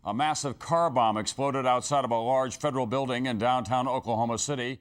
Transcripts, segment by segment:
A massive car bomb exploded outside of a large federal building in downtown Oklahoma City.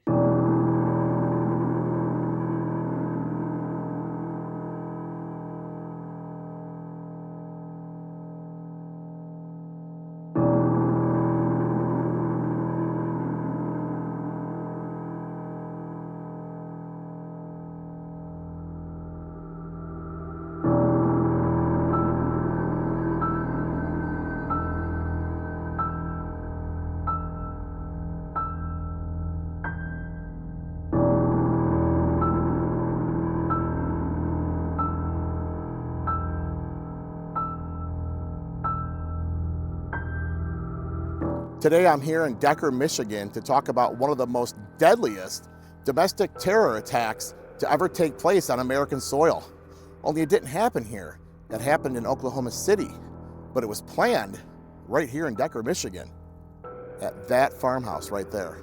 Today I'm here in Decker, Michigan to talk about one of the most deadliest domestic terror attacks to ever take place on American soil. Only it didn't happen here. It happened in Oklahoma City, but it was planned right here in Decker, Michigan, at that farmhouse right there.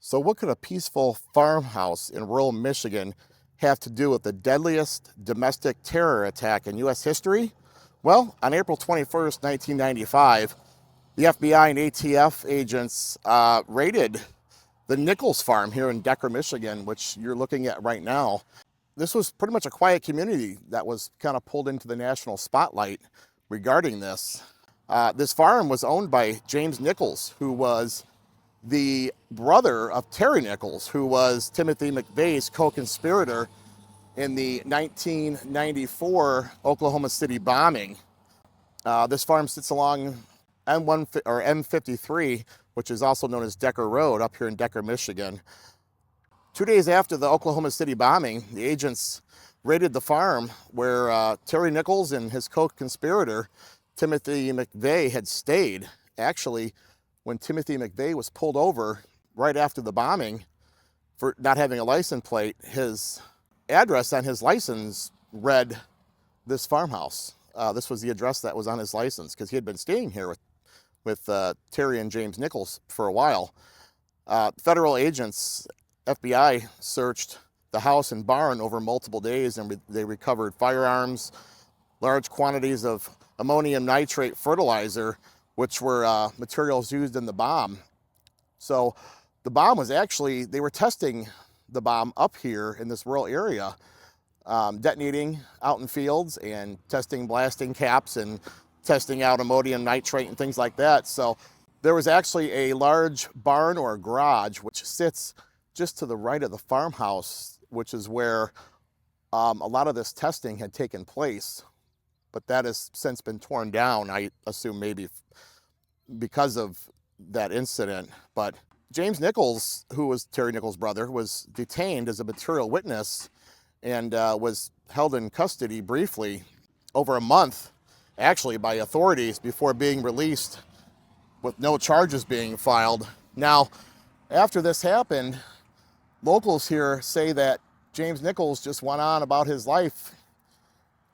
So what could a peaceful farmhouse in rural Michigan have to do with the deadliest domestic terror attack in U.S. history? Well, on April 21st, 1995, the FBI and ATF agents raided the Nichols Farm here in Decker, Michigan, which you're looking at right now. This was pretty much a quiet community that was kind of pulled into the national spotlight regarding this. This farm was owned by James Nichols, who was the brother of Terry Nichols, who was Timothy McVeigh's co-conspirator in the 1994 Oklahoma City bombing. This farm sits along M53, which is also known as Decker Road, up here in Decker, Michigan. 2 days after the Oklahoma City bombing, the agents raided the farm where Terry Nichols and his co-conspirator, Timothy McVeigh, had stayed. Actually, when Timothy McVeigh was pulled over right after the bombing for not having a license plate, his address on his license read this farmhouse. This was the address that was on his license because he had been staying here with Terry and James Nichols for a while. Federal agents, FBI, searched the house and barn over multiple days, and they recovered firearms, large quantities of ammonium nitrate fertilizer, which were materials used in the bomb. So the bomb was actually, they were testing the bomb up here in this rural area, detonating out in fields and testing blasting caps and testing out ammonium nitrate and things like that. So there was actually a large barn or garage which sits just to the right of the farmhouse, which is where a lot of this testing had taken place. But that has since been torn down, I assume maybe because of that incident. But James Nichols, who was Terry Nichols' brother, was detained as a material witness and was held in custody briefly over a month, actually, by authorities before being released with no charges being filed. Now, after this happened, locals here say that James Nichols just went on about his life,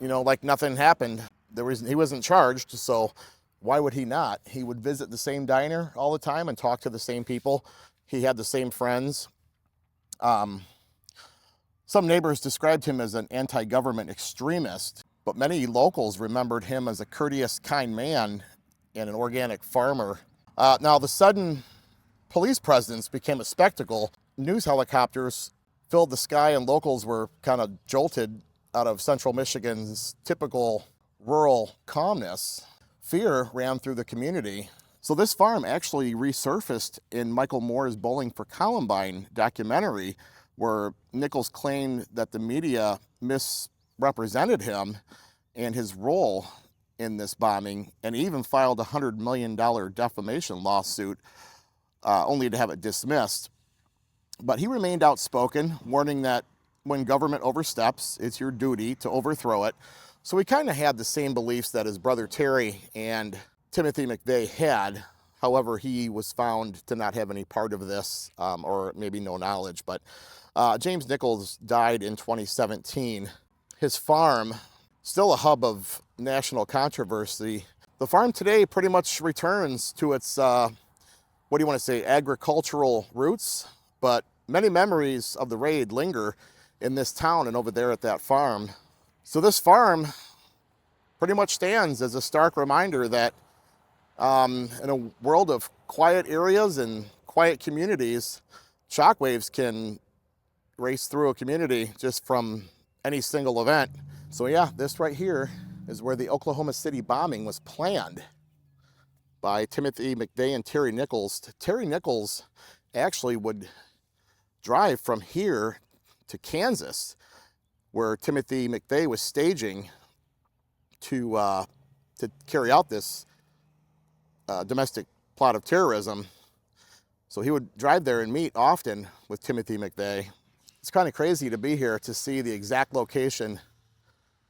you know, like nothing happened. He wasn't charged, so why would he not? He would visit the same diner all the time and talk to the same people. He had the same friends. Some neighbors described him as an anti-government extremist, but many locals remembered him as a courteous, kind man and an organic farmer. Now, the sudden police presence became a spectacle. News helicopters filled the sky, and locals were kind of jolted out of central Michigan's typical rural calmness. Fear ran through the community. So this farm actually resurfaced in Michael Moore's Bowling for Columbine documentary, where Nichols claimed that the media misrepresented him and his role in this bombing, and he even filed a $100 million defamation lawsuit, only to have it dismissed. But he remained outspoken, warning that when government oversteps, it's your duty to overthrow it. So he kind of had the same beliefs that his brother Terry and Timothy McVeigh had. However, he was found to not have any part of this, or maybe no knowledge. But James Nichols died in 2017. His farm, still a hub of national controversy. The farm today pretty much returns to its, what do you want to say, agricultural roots, but many memories of the raid linger in this town and over there at that farm. So this farm pretty much stands as a stark reminder that in a world of quiet areas and quiet communities, shockwaves can race through a community just from any single event. So yeah, this right here is where the Oklahoma City bombing was planned by Timothy McVeigh and Terry Nichols. Terry Nichols actually would drive from here to Kansas, where Timothy McVeigh was staging to carry out this domestic plot of terrorism. So he would drive there and meet often with Timothy McVeigh. It's kind of crazy to be here to see the exact location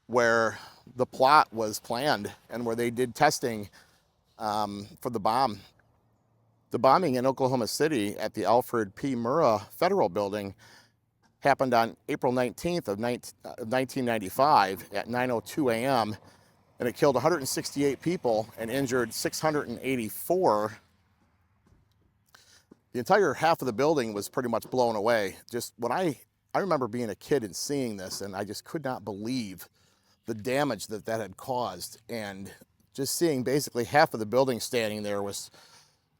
where the plot was planned and where they did testing for the bomb. The bombing in Oklahoma City at the Alfred P. Murrah Federal Building happened on April 19th of 1995 at 9:02 a.m. and it killed 168 people and injured 684. The entire half of the building was pretty much blown away. Just when I remember being a kid and seeing this, and I just could not believe the damage that had caused. And just seeing basically half of the building standing there was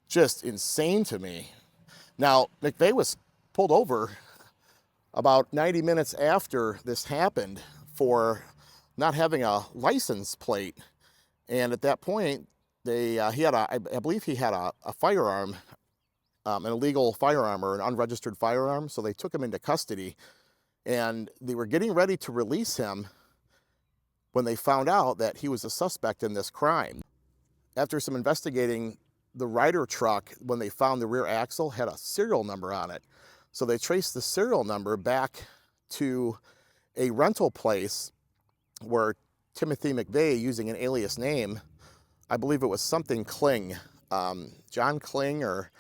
just insane to me. Now, McVeigh was pulled over about 90 minutes after this happened for not having a license plate. And at that point, I believe he had a firearm, an illegal firearm or an unregistered firearm. So they took him into custody and they were getting ready to release him when they found out that he was a suspect in this crime. After some investigating, the Ryder truck, when they found the rear axle, had a serial number on it. So they traced the serial number back to a rental place where Timothy McVeigh, using an alias name, I believe it was something Kling, John Kling, or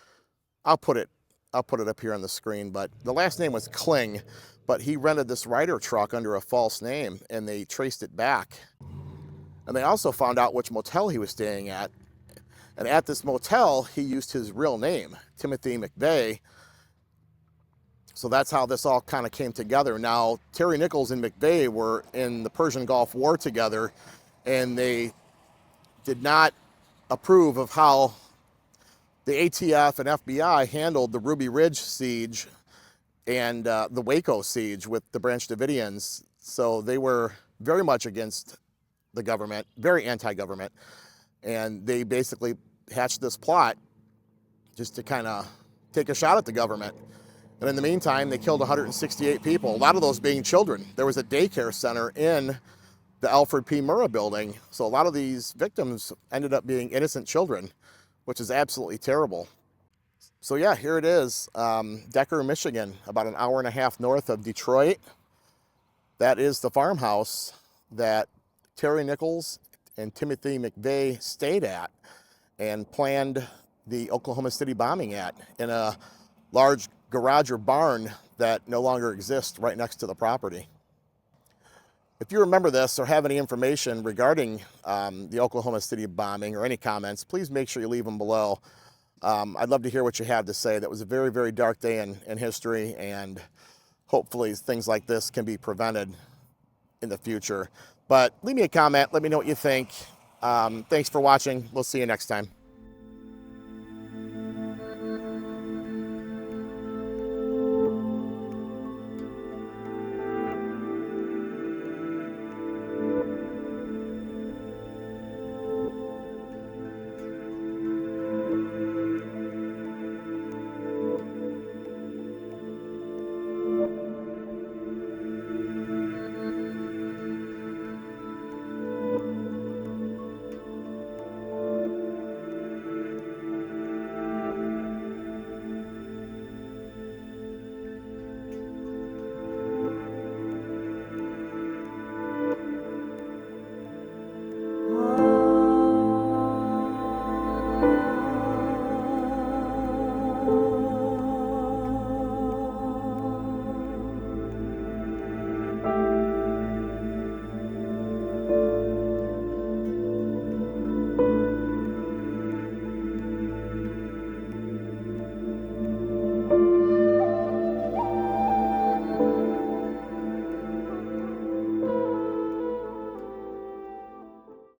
I'll put it up here on the screen, but the last name was Kling, but he rented this Ryder truck under a false name and they traced it back. And they also found out which motel he was staying at. And at this motel, he used his real name, Timothy McVeigh. So that's how this all kind of came together. Now, Terry Nichols and McVeigh were in the Persian Gulf War together, and they did not approve of how the ATF and FBI handled the Ruby Ridge siege and the Waco siege with the Branch Davidians. So they were very much against the government, very anti-government. And they basically hatched this plot just to kind of take a shot at the government. And in the meantime, they killed 168 people, a lot of those being children. There was a daycare center in the Alfred P. Murrah building. So a lot of these victims ended up being innocent children, which is absolutely terrible. So yeah, here it is, Decker, Michigan, about an hour and a half north of Detroit. That is the farmhouse that Terry Nichols and Timothy McVeigh stayed at and planned the Oklahoma City bombing at, in a large garage or barn that no longer exists right next to the property. If you remember this or have any information regarding the Oklahoma City bombing or any comments, please make sure you leave them below. I'd love to hear what you have to say. That was a very, very dark day in history, and hopefully things like this can be prevented in the future. But leave me a comment. Let me know what you think. Thanks for watching. We'll see you next time.